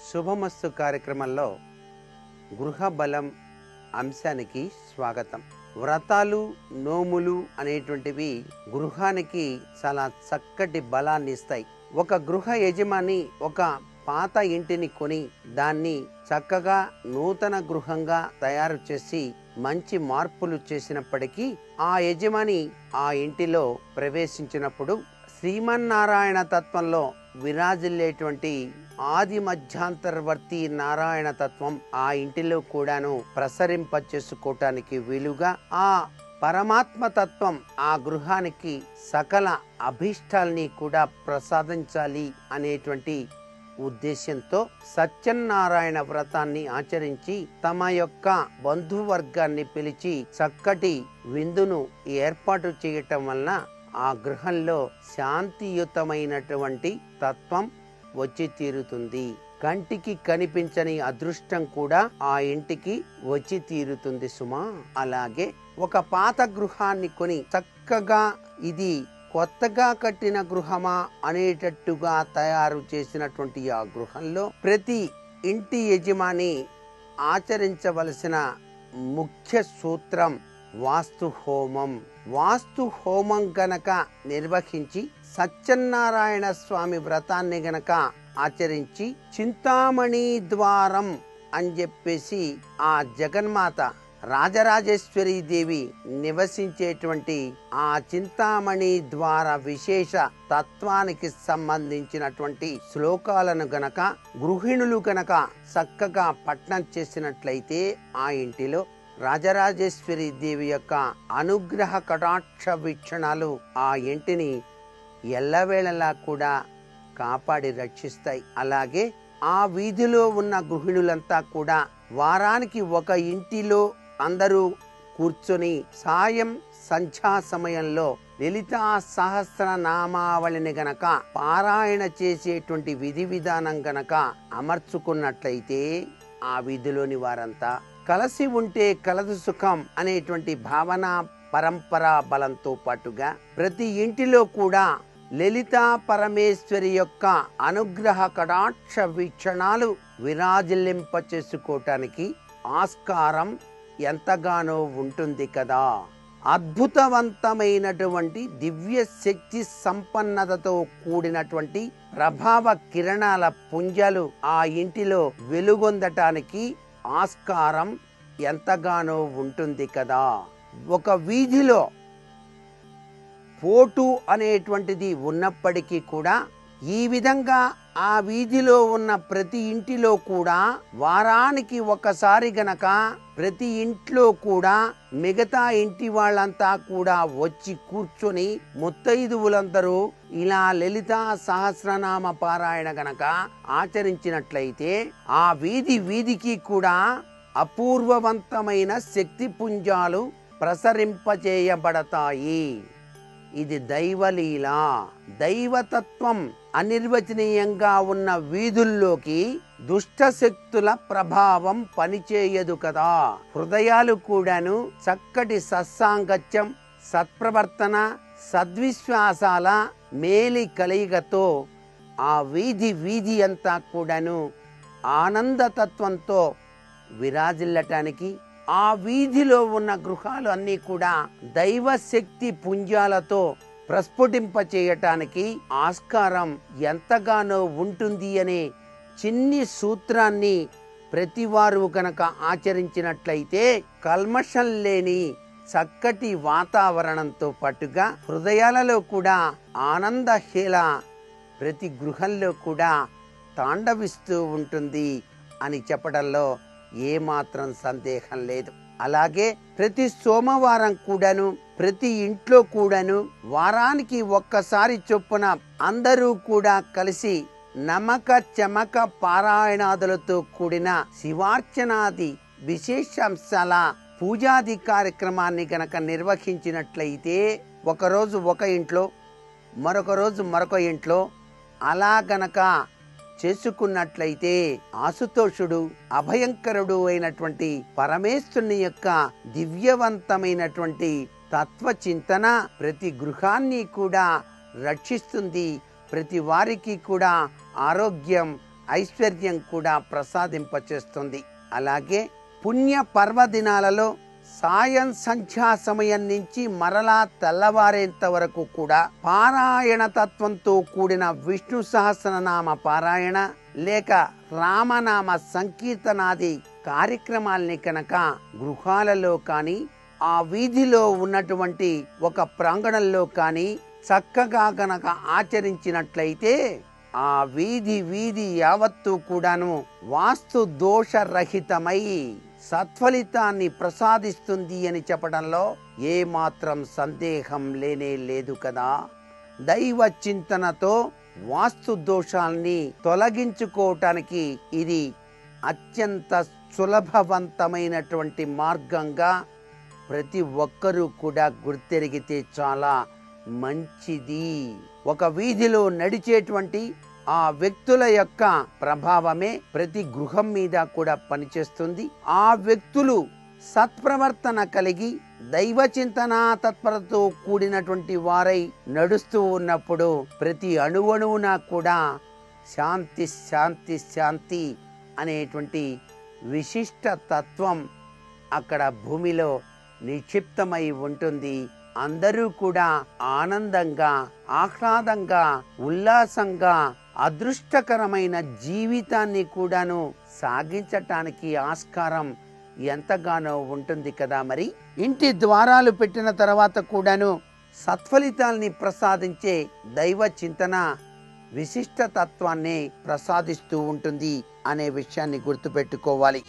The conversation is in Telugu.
శుభమస్తు కార్యక్రమంలో గృహ బలం అంశానికి స్వాగతం. వ్రతాలు, నోములు అనేటువంటివి గృహానికి చాలా చక్కటి బలాన్ని ఇస్తాయి. ఒక గృహ యజమాని ఒక పాత ఇంటిని కొని దాన్ని చక్కగా నూతన గృహంగా తయారు చేసి మంచి మార్పులు చేసినప్పటికీ ఆ యజమాని ఆ ఇంటిలో ప్రవేశించినప్పుడు శ్రీమన్నారాయణ తత్వంలో విరాజిల్లేటువంటి ఆది మధ్యాంతర్వర్తి నారాయణ తత్వం ఆ ఇంటిలో కూడాను ప్రసరింప చేసుకోవటానికి వీలుగా ఆ పరమాత్మ తత్వం ఆ గృహానికి సకల అభీష్టాల్ని కూడా ప్రసాదించాలి అనేటువంటి ఉద్దేశంతో సత్యనారాయణ వ్రతాన్ని ఆచరించి తమ యొక్క బంధువర్గాన్ని పిలిచి చక్కటి విందును ఏర్పాటు చేయటం వలన ఆ గృహంలో శాంతియుతమైనటువంటి తత్వం వచ్చి తీరుతుంది. కంటికి కనిపించని అదృష్టం కూడా ఆ ఇంటికి వచ్చి తీరుతుంది సుమా. అలాగే ఒక పాత గృహాన్ని కొని చక్కగా ఇది కొత్తగా కట్టిన గృహమా అనేటట్టుగా తయారు చేసినటువంటి ఆ గృహంలో ప్రతి ఇంటి యజమాని ఆచరించవలసిన ముఖ్య సూత్రం వాస్తు హోమం. వాస్తు హోమం గనక నిర్వహించి సత్యనారాయణ స్వామి వ్రతాన్ని గనక ఆచరించి చింతామణి ద్వారం అని చెప్పేసి ఆ జగన్మాత రాజరాజేశ్వరి దేవి నివసించేటువంటి ఆ చింతామణి ద్వార విశేష తత్వానికి సంబంధించినటువంటి శ్లోకాలను గనక గృహిణులు గనక చక్కగా పఠనం చేసినట్లయితే ఆ ఇంటిలో రాజరాజేశ్వరి దేవి యొక్క అనుగ్రహ కటాక్ష వీక్షణాలు ఆ ఇంటిని ఎల్లవేళలా కూడా కాపాడి రక్షిస్తాయి. అలాగే ఆ వీధిలో ఉన్న గృహిణులంతా కూడా వారానికి ఒక ఇంటిలో అందరూ కూర్చొని సాయం సంధ్యా సమయంలో లలితా సహస్రనామావళిని గనక పారాయణ చేసేటువంటి విధి విధానం గనక అమర్చుకున్నట్లయితే ఆ వీధిలోని వారంతా కలిసి ఉంటే కలదు సుఖం అనేటువంటి భావన పరంపరా బలంతో పాటుగా ప్రతి ఇంటిలో కూడా లలితా పరమేశ్వరి యొక్క అనుగ్రహ కటాక్ష వీక్షణాలు విరాజిల్లింప చేసుకోవటానికి ఆస్కారం ఎంతగానో ఉంటుంది కదా. అద్భుతవంతమైనటువంటి దివ్య శక్తి సంపన్నతతో కూడినటువంటి ప్రభావ కిరణాల పుంజలు ఆ ఇంటిలో వెలుగొందటానికి ఆస్కారం ఎంతగానో ఉంటుంది కదా. ఒక వీధిలో పోటు అనేటువంటిది ఉన్నప్పటికీ కూడా ఈ విధంగా ఆ వీధిలో ఉన్న ప్రతి ఇంటిలో కూడా వారానికి ఒకసారి గనక ప్రతి ఇంట్లో కూడా మిగతా ఇంటి వాళ్ళంతా కూడా వచ్చి కూర్చొని ముత్తైదువులందరూ ఇలా లలితా సహస్రనామ పారాయణ గనక ఆచరించినట్లయితే ఆ వీధికి కూడా అపూర్వవంతమైన శక్తి పుంజాలు ప్రసరింపచేయబడతాయి. ఇది దైవలీల. దైవతత్వం అనిర్వచనీయంగా ఉన్న వీధుల్లోకి దుష్ట శక్తుల ప్రభావం పనిచేయదు కదా. హృదయాలు కూడాను చక్కటి సత్సాంగత్యం, సత్ప్రవర్తన, సద్విశ్వాసాల మేలి కలయికతో ఆ వీధి అంతా కూడాను ఆనందతత్వంతో విరాజిల్లటానికి ఆ వీధిలో ఉన్న గృహాలు అన్నీ కూడా దైవశక్తి పుంజాలతో ప్రస్ఫుటింప చేయటానికి ఆస్కారం ఎంతగానో ఉంటుంది అనే చిన్ని సూత్రాన్ని ప్రతివారు కనుక ఆచరించినట్లయితే కల్మషం లేని చక్కటి వాతావరణంతో పాటుగా హృదయాలలో కూడా ఆనందహేళ ప్రతి గృహంలో కూడా తాండవిస్తూ ఉంటుంది అని చెప్పడంలో ఏమాత్రం సందేహం లేదు. అలాగే ప్రతి సోమవారం కూడాను ప్రతి ఇంట్లో కూడాను వారానికి ఒక్కసారి చొప్పున అందరూ కూడా కలిసి నమక చమక పారాయణాదులతో కూడిన శివార్చనాది విశేషాంశాల పూజాది కార్యక్రమాన్ని గనక నిర్వహించినట్లయితే ఒకరోజు ఒక ఇంట్లో మరొక రోజు మరొక ఇంట్లో అలా గనక చేసుకున్నట్లయితే ఆశుతోషుడు అభయంకరుడు అయినటువంటి పరమేశ్వరుని యొక్క దివ్యవంతమైనటువంటి తత్వ చింతన ప్రతి గృహాన్ని కూడా రక్షిస్తుంది. ప్రతి వారికి కూడా ఆరోగ్యం, ఐశ్వర్యం కూడా ప్రసాదింపచేస్తుంది. అలాగే పుణ్య పర్వదినాలలో సాయం సంధ్యా సమయం నుంచి మరలా తెల్లవారేంత వరకు కూడా పారాయణ తత్వంతో కూడిన విష్ణు సహస్రనామ పారాయణ లేక రామనామ సంకీర్తనాది కార్యక్రమాల్ని కనుక గృహాలలో కానీ ఆ వీధిలో ఉన్నటువంటి ఒక ప్రాంగణంలో కానీ చక్కగా గనక ఆచరించినట్లయితే ఆ వీధి యావత్తు కూడాను వాస్తు దోషరహితమై సత్ఫలితాన్ని ప్రసాదిస్తుంది అని చెప్పడంలో ఏమాత్రం సందేహం లేనే లేదు కదా. దైవ చింతనతో వాస్తు దోషాల్ని తొలగించుకోవటానికి ఇది అత్యంత సులభవంతమైనటువంటి మార్గంగా ప్రతి ఒక్కరూ కూడా గుర్తెరిగితే చాలా మంచిది. ఒక వీధిలో నడిచేటువంటి ఆ వ్యక్తుల యొక్క ప్రభావమే ప్రతి గృహం మీద కూడా పనిచేస్తుంది. ఆ వ్యక్తులు సత్ప్రవర్తన కలిగి దైవ చింతన తత్పరతో కూడినటువంటి వారై నడుస్తూ ఉన్నప్పుడు ప్రతి అణువణువున కూడా శాంతి శాంతి శాంతి అనేటువంటి విశిష్ట తత్వం అక్కడ భూమిలో నిక్షిప్తమై ఉంటుంది. అందరూ కూడా ఆనందంగా, ఆహ్లాదంగా, ఉల్లాసంగా, అదృష్టకరమైన జీవితాన్ని కూడాను సాగించటానికి ఆస్కారం ఎంతగానో ఉంటుంది కదా. మరి ఇంటి ద్వారాలు పెట్టిన తర్వాత కూడాను సత్ఫలితాల్ని ప్రసాదించే దైవ చింతన విశిష్ట తత్వాన్ని ప్రసాదిస్తూ ఉంటుంది అనే విషయాన్ని గుర్తుపెట్టుకోవాలి.